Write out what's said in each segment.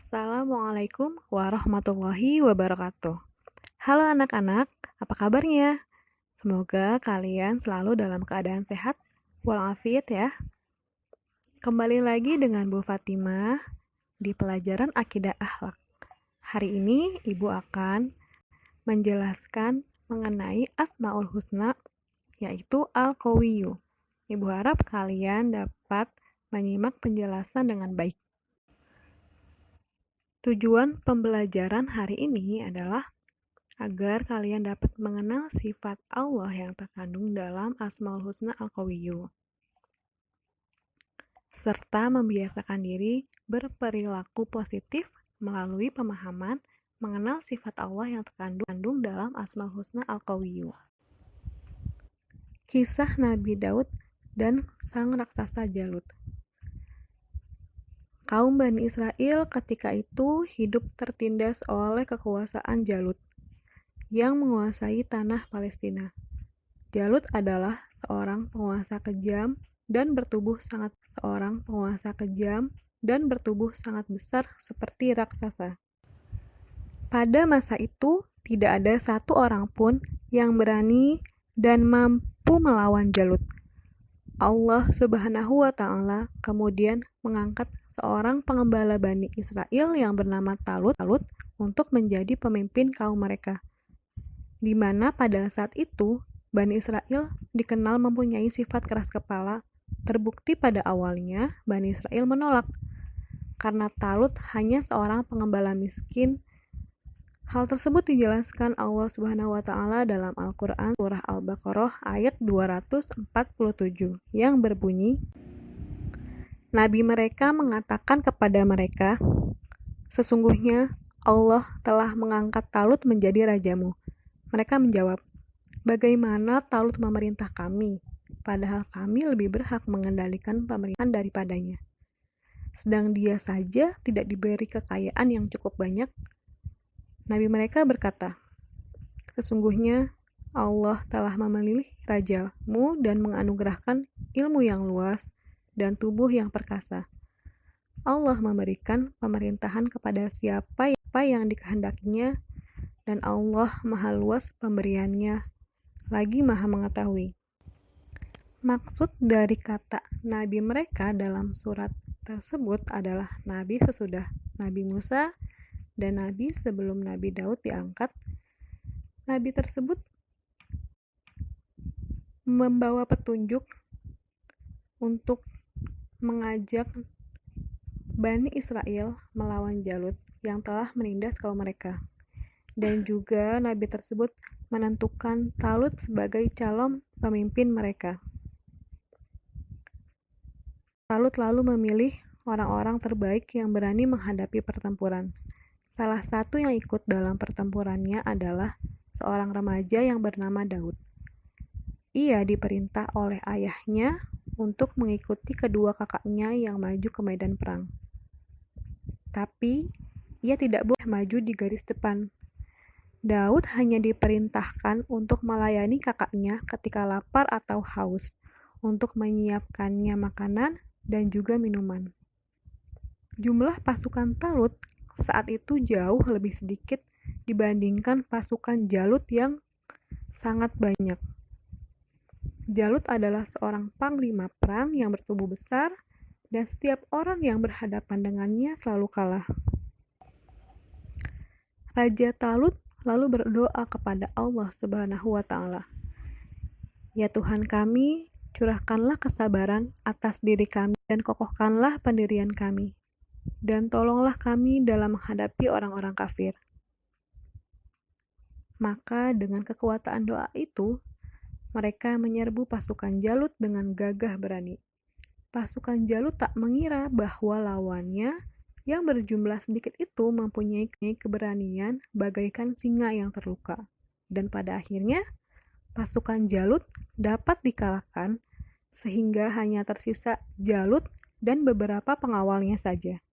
Assalamualaikum warahmatullahi wabarakatuh. Halo anak-anak, apa kabarnya? Semoga kalian selalu dalam keadaan sehat walafiat ya. Kembali lagi dengan Bu Fatimah di pelajaran Akidah Akhlak. Hari ini Ibu akan menjelaskan mengenai Asmaul Husna, yaitu Al-Qawiyyu. Ibu harap kalian dapat menyimak penjelasan dengan baik. Tujuan pembelajaran hari ini adalah agar kalian dapat mengenal sifat Allah yang terkandung dalam Asmaul Husna Al-Qawiyyu, serta membiasakan diri berperilaku positif melalui pemahaman mengenal sifat Allah yang terkandung dalam Asmaul Husna Al-Qawiyyu. Kisah Nabi Daud dan sang raksasa Jalut. Kaum Bani Israel ketika itu hidup tertindas oleh kekuasaan Jalut yang menguasai tanah Palestina. Jalut adalah seorang penguasa kejam dan bertubuh sangat besar seperti raksasa. Pada masa itu, tidak ada satu orang pun yang berani dan mampu melawan Jalut. Allah Subhanahu wa Ta'ala kemudian mengangkat seorang pengembala Bani Israel yang bernama Talut untuk menjadi pemimpin kaum mereka, di mana pada saat itu Bani Israel dikenal mempunyai sifat keras kepala. Terbukti pada awalnya Bani Israel menolak karena Talut hanya seorang pengembala miskin. Hal tersebut dijelaskan Allah Subhanahu wa Ta'ala dalam Al-Qur'an surah Al-Baqarah ayat 247 yang berbunyi, Nabi mereka mengatakan kepada mereka, sesungguhnya Allah telah mengangkat Talut menjadi rajamu. Mereka menjawab, bagaimana Talut memerintah kami, padahal kami lebih berhak mengendalikan pemerintahan daripadanya. Sedang dia saja tidak diberi kekayaan yang cukup banyak. Nabi mereka berkata, sesungguhnya Allah telah memilih rajamu dan menganugerahkan ilmu yang luas dan tubuh yang perkasa. Allah memberikan pemerintahan kepada siapa yang dikehendakinya, dan Allah maha luas pemberiannya, lagi maha mengetahui. Maksud dari kata Nabi mereka dalam surat tersebut adalah Nabi sesudah Nabi Musa dan Nabi sebelum Nabi Daud diangkat. Nabi tersebut membawa petunjuk untuk mengajak Bani Israel melawan Jalut yang telah menindas kaum mereka. Dan juga Nabi tersebut menentukan Talut sebagai calon pemimpin mereka. Talut lalu memilih orang-orang terbaik yang berani menghadapi pertempuran. Salah satu yang ikut dalam pertempurannya adalah seorang remaja yang bernama Daud. Ia diperintah oleh ayahnya untuk mengikuti kedua kakaknya yang maju ke medan perang. Tapi, ia tidak boleh maju di garis depan. Daud hanya diperintahkan untuk melayani kakaknya ketika lapar atau haus, untuk menyiapkannya makanan dan juga minuman. Jumlah pasukan Talut saat itu jauh lebih sedikit dibandingkan pasukan Jalut yang sangat banyak. Jalut adalah seorang panglima perang yang bertubuh besar dan setiap orang yang berhadapan dengannya selalu kalah. Raja Talut lalu berdoa kepada Allah Subhanahu wa Ta'ala, ya Tuhan kami, curahkanlah kesabaran atas diri kami dan kokohkanlah pendirian kami, dan tolonglah kami dalam menghadapi orang-orang kafir. Maka dengan kekuatan doa itu, mereka menyerbu pasukan Jalut dengan gagah berani. Pasukan Jalut tak mengira bahwa lawannya yang berjumlah sedikit itu mempunyai keberanian bagaikan singa yang terluka. Dan pada akhirnya, pasukan Jalut dapat dikalahkan sehingga hanya tersisa Jalut dan beberapa pengawalnya saja.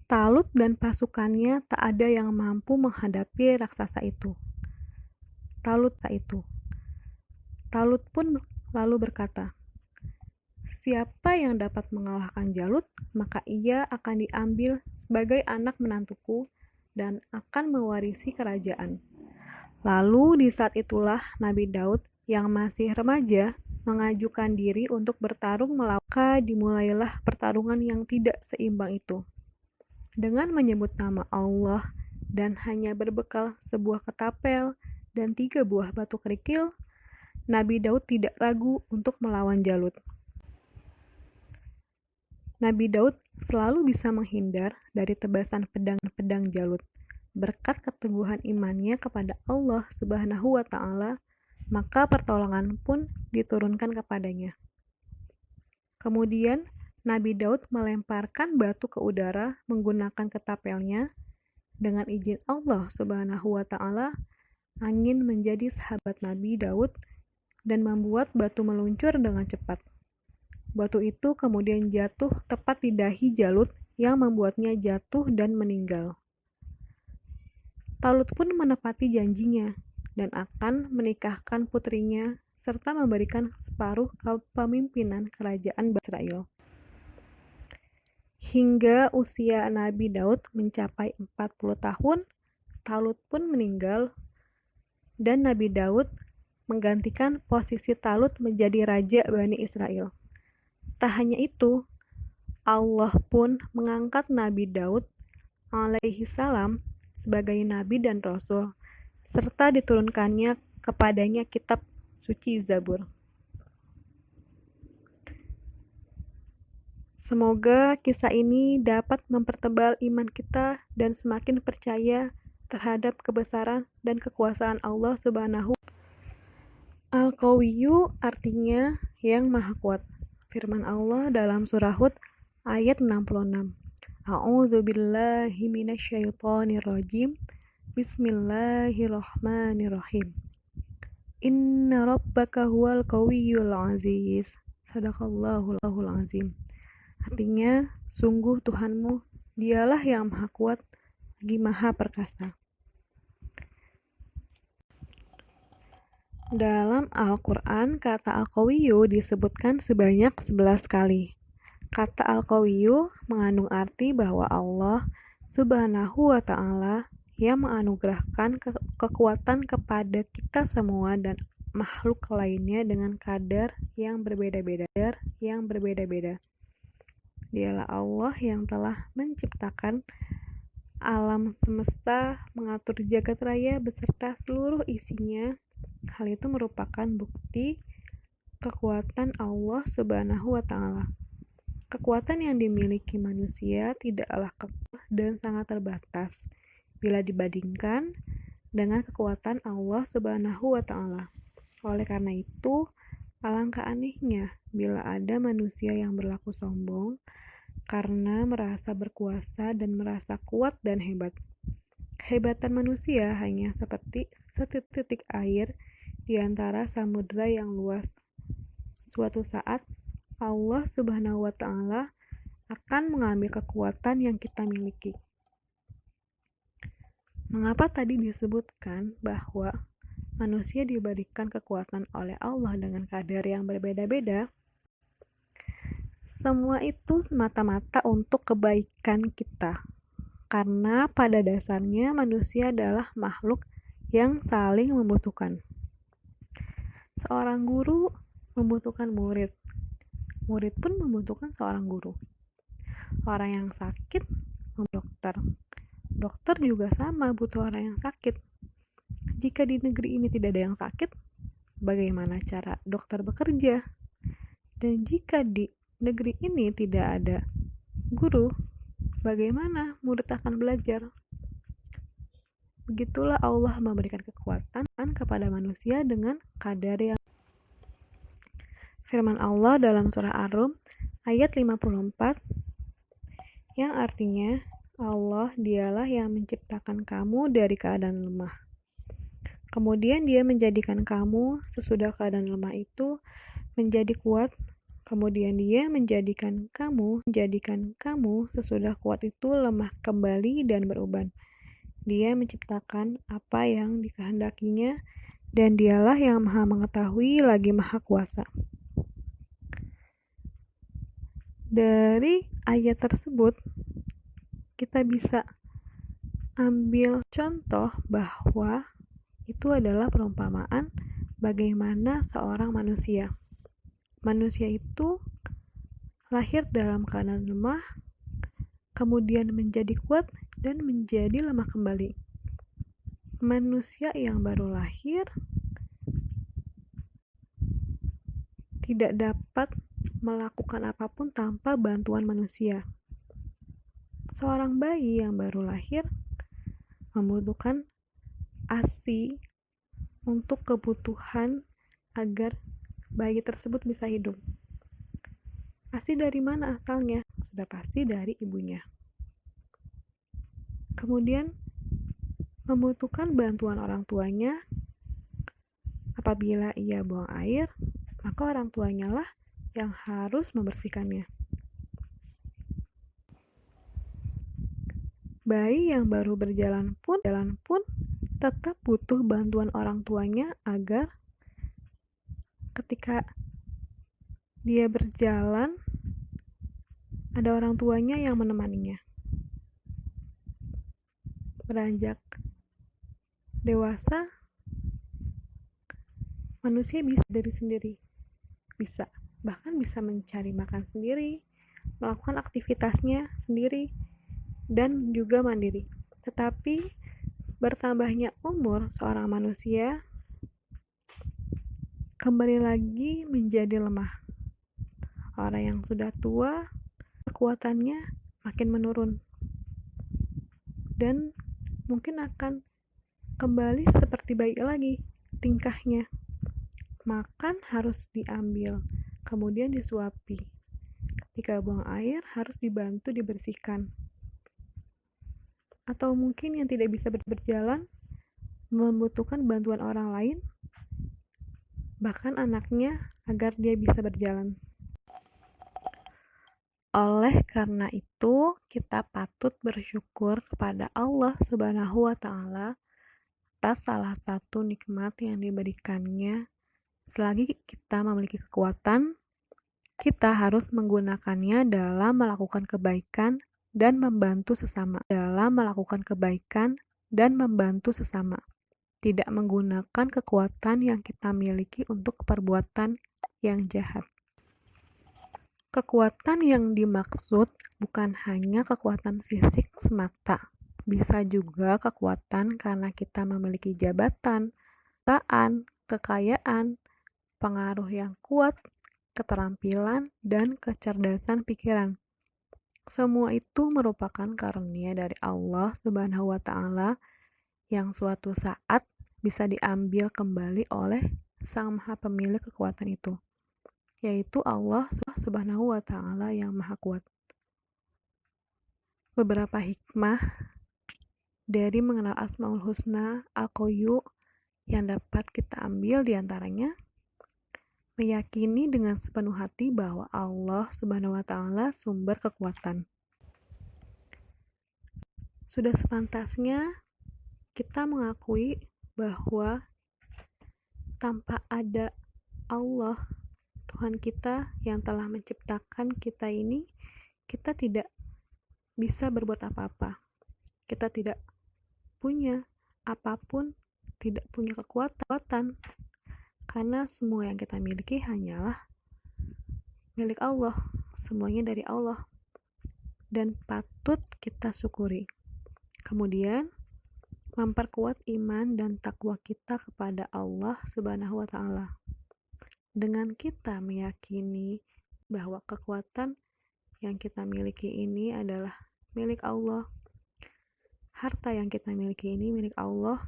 Talut dan pasukannya tak ada yang mampu menghadapi raksasa itu. Talut pun lalu berkata, Siapa yang dapat mengalahkan Jalut, maka ia akan diambil sebagai anak menantuku dan akan mewarisi kerajaan. Lalu di saat itulah Nabi Daud yang masih remaja mengajukan diri untuk bertarung melawan. Maka dimulailah pertarungan yang tidak seimbang itu. Dengan menyebut nama Allah dan hanya berbekal sebuah ketapel dan 3 buah batu kerikil, Nabi Daud tidak ragu untuk melawan Jalut. Nabi Daud selalu bisa menghindar dari tebasan pedang-pedang Jalut. Berkat keteguhan imannya kepada Allah Subhanahu wa Ta'ala, maka pertolongan pun diturunkan kepadanya. Kemudian Nabi Daud melemparkan batu ke udara menggunakan ketapelnya. Dengan izin Allah Subhanahu wa Ta'ala, angin menjadi sahabat Nabi Daud dan membuat batu meluncur dengan cepat. Batu itu kemudian jatuh tepat di dahi Jalut yang membuatnya jatuh dan meninggal. Talut pun menepati janjinya dan akan menikahkan putrinya serta memberikan separuh kepemimpinan kerajaan Israel. Hingga usia Nabi Daud mencapai 40 tahun, Talut pun meninggal dan Nabi Daud menggantikan posisi Talut menjadi raja Bani Israel. Tak hanya itu, Allah pun mengangkat Nabi Daud alaihi salam sebagai nabi dan rasul, serta diturunkannya kepadanya kitab suci Zabur. Semoga kisah ini dapat mempertebal iman kita dan semakin percaya terhadap kebesaran dan kekuasaan Allah Subhanahu. Al-Qawiyyu artinya yang maha kuat. Firman Allah dalam surah Hud ayat 66. A'udzu billahi minasyaitonir rajim. Bismillahirrahmanirrahim. Inna rabbaka huwal qawiyyul aziz. Shadaqallahul azim. Artinya, sungguh Tuhanmu, dialah yang maha kuat, lagi maha perkasa. Dalam Al-Quran, kata Al-Qawiyyu disebutkan sebanyak 11 kali. Kata Al-Qawiyyu mengandung arti bahwa Allah Subhanahu wa Ta'ala yang menganugerahkan kekuatan kepada kita semua dan makhluk lainnya dengan kadar yang berbeda-beda. Dialah Allah yang telah menciptakan alam semesta, mengatur jagat raya beserta seluruh isinya. Hal itu merupakan bukti kekuatan Allah Subhanahu wa Ta'ala. Kekuatan yang dimiliki manusia tidaklah kekeh dan sangat terbatas bila dibandingkan dengan kekuatan Allah Subhanahu wa Ta'ala. Oleh karena itu, alangkah anehnya bila ada manusia yang berlaku sombong karena merasa berkuasa dan merasa kuat dan hebat. Kehebatan manusia hanya seperti setitik air di antara samudera yang luas. Suatu saat, Allah Subhanahu wa Ta'ala akan mengambil kekuatan yang kita miliki. Mengapa tadi disebutkan bahwa manusia diberikan kekuatan oleh Allah dengan kadar yang berbeda-beda? Semua itu semata-mata untuk kebaikan kita. Karena pada dasarnya manusia adalah makhluk yang saling membutuhkan. Seorang guru membutuhkan murid. Murid pun membutuhkan seorang guru. Orang yang sakit membutuhkan dokter. Dokter juga sama butuh orang yang sakit. Jika di negeri ini tidak ada yang sakit, bagaimana cara dokter bekerja? Dan jika di negeri ini tidak ada guru, bagaimana murid akan belajar? Begitulah Allah memberikan kekuatan kepada manusia dengan kadar yang. Firman Allah dalam surah Ar-Rum ayat 54 yang artinya Allah dialah yang menciptakan kamu dari keadaan lemah. Kemudian dia menjadikan kamu sesudah keadaan lemah itu menjadi kuat. Kemudian dia menjadikan kamu sesudah kuat itu lemah kembali dan beruban. Dia menciptakan apa yang dikehendakinya dan dialah yang maha mengetahui lagi maha kuasa. Dari ayat tersebut, kita bisa ambil contoh bahwa itu adalah perumpamaan bagaimana seorang manusia. Manusia itu lahir dalam keadaan lemah, kemudian menjadi kuat, dan menjadi lemah kembali. Manusia yang baru lahir tidak dapat melakukan apapun tanpa bantuan manusia. Seorang bayi yang baru lahir membutuhkan ASI untuk kebutuhan agar bayi tersebut bisa hidup. ASI dari mana asalnya? Sudah pasti dari ibunya. Kemudian membutuhkan bantuan orang tuanya. Apabila ia buang air, maka orang tuanya lah yang harus membersihkannya. Bayi yang baru berjalan pun tetap butuh bantuan orang tuanya agar ketika dia berjalan ada orang tuanya yang menemaninya. Beranjak dewasa, manusia bisa dari sendiri, bahkan bisa mencari makan sendiri, melakukan aktivitasnya sendiri, dan juga mandiri. Tetapi bertambahnya umur seorang manusia kembali lagi menjadi lemah. Orang yang sudah tua, kekuatannya makin menurun dan mungkin akan kembali seperti bayi lagi tingkahnya. Makan harus diambil, kemudian disuapi. Ketika buang air harus dibantu dibersihkan. Atau mungkin yang tidak bisa berjalan membutuhkan bantuan orang lain, bahkan anaknya, agar dia bisa berjalan. Oleh karena itu, kita patut bersyukur kepada Allah Subhanahu wa Ta'ala atas salah satu nikmat yang diberikannya. Selagi kita memiliki kekuatan, kita harus menggunakannya dalam melakukan kebaikan dan membantu sesama. Tidak menggunakan kekuatan yang kita miliki untuk perbuatan yang jahat. Kekuatan yang dimaksud bukan hanya kekuatan fisik semata, bisa juga kekuatan karena kita memiliki jabatan, kekayaan, pengaruh yang kuat, keterampilan, dan kecerdasan pikiran. Semua itu merupakan karunia dari Allah Subhanahu wa Ta'ala yang suatu saat bisa diambil kembali oleh Sang Maha Pemilik kekuatan itu, yaitu Allah Subhanahu wa Ta'ala yang Maha Kuat. Beberapa hikmah dari mengenal Asmaul Husna Al-Qayyu yang dapat kita ambil diantaranya, meyakini dengan sepenuh hati bahwa Allah Subhanahu wa Ta'ala sumber kekuatan. Sudah sepantasnya kita mengakui bahwa tanpa ada Allah, Tuhan kita yang telah menciptakan kita ini, kita tidak bisa berbuat apa-apa. Kita tidak punya apapun, tidak punya kekuatan, karena semua yang kita miliki hanyalah milik Allah, semuanya dari Allah, dan patut kita syukuri. Kemudian, memperkuat iman dan takwa kita kepada Allah Subhanahu wa Ta'ala. Dengan kita meyakini bahwa kekuatan yang kita miliki ini adalah milik Allah, harta yang kita miliki ini milik Allah,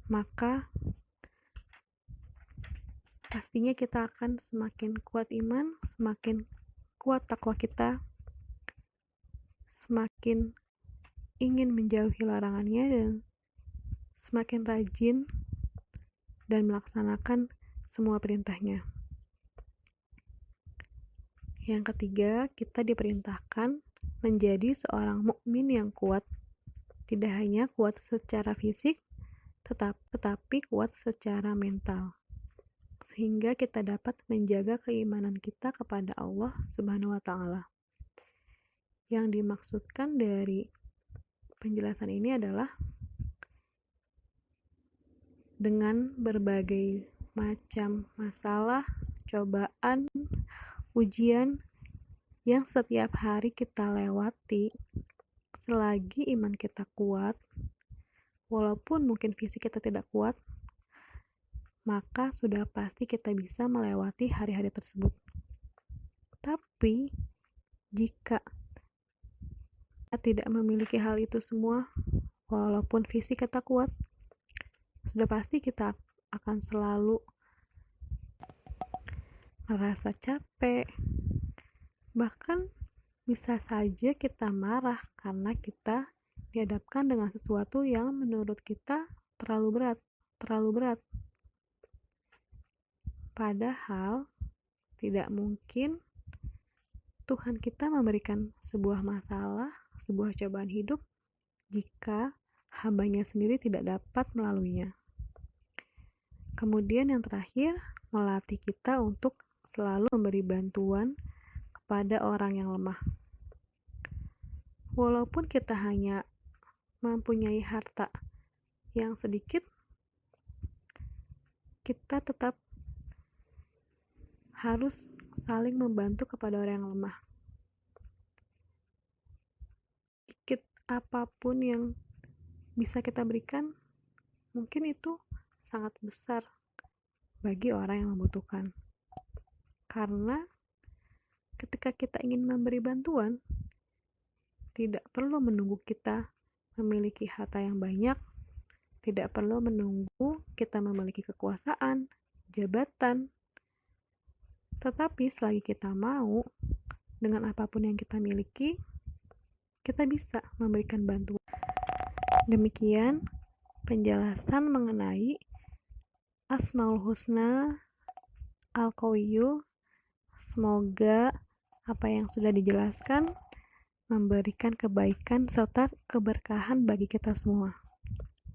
maka pastinya kita akan semakin kuat iman, semakin kuat takwa kita, semakin ingin menjauhi larangannya, dan semakin rajin dan melaksanakan semua perintahnya. Yang ketiga, kita diperintahkan menjadi seorang mukmin yang kuat, tidak hanya kuat secara fisik, tetapi kuat secara mental. sehingga kita dapat menjaga keimanan kita kepada Allah Subhanahu wa Ta'ala. Yang dimaksudkan dari penjelasan ini adalah dengan berbagai macam masalah, cobaan, ujian yang setiap hari kita lewati, selagi iman kita kuat, walaupun mungkin fisik kita tidak kuat, maka sudah pasti kita bisa melewati hari-hari tersebut. Tapi, jika kita tidak memiliki hal itu semua, walaupun fisik kita kuat, sudah pasti kita akan selalu merasa capek. Bahkan bisa saja kita marah karena kita dihadapkan dengan sesuatu yang menurut kita terlalu berat. Padahal tidak mungkin Tuhan kita memberikan sebuah masalah, sebuah cobaan hidup jika hambanya sendiri tidak dapat melaluinya. Kemudian yang terakhir, melatih kita untuk selalu memberi bantuan kepada orang yang lemah. Walaupun kita hanya mempunyai harta yang sedikit, kita tetap harus saling membantu kepada orang yang lemah. Sedikit apapun yang bisa kita berikan, mungkin itu sangat besar bagi orang yang membutuhkan. Karena ketika kita ingin memberi bantuan, tidak perlu menunggu kita memiliki harta yang banyak, tidak perlu menunggu kita memiliki kekuasaan, jabatan. Tetapi selagi kita mau, dengan apapun yang kita miliki, kita bisa memberikan bantuan. Demikian penjelasan mengenai Asmaul Husna Al-Qawiyyu. Semoga apa yang sudah dijelaskan memberikan kebaikan serta keberkahan bagi kita semua.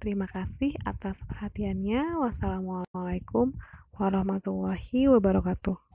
Terima kasih atas perhatiannya. Wassalamualaikum warahmatullahi wabarakatuh.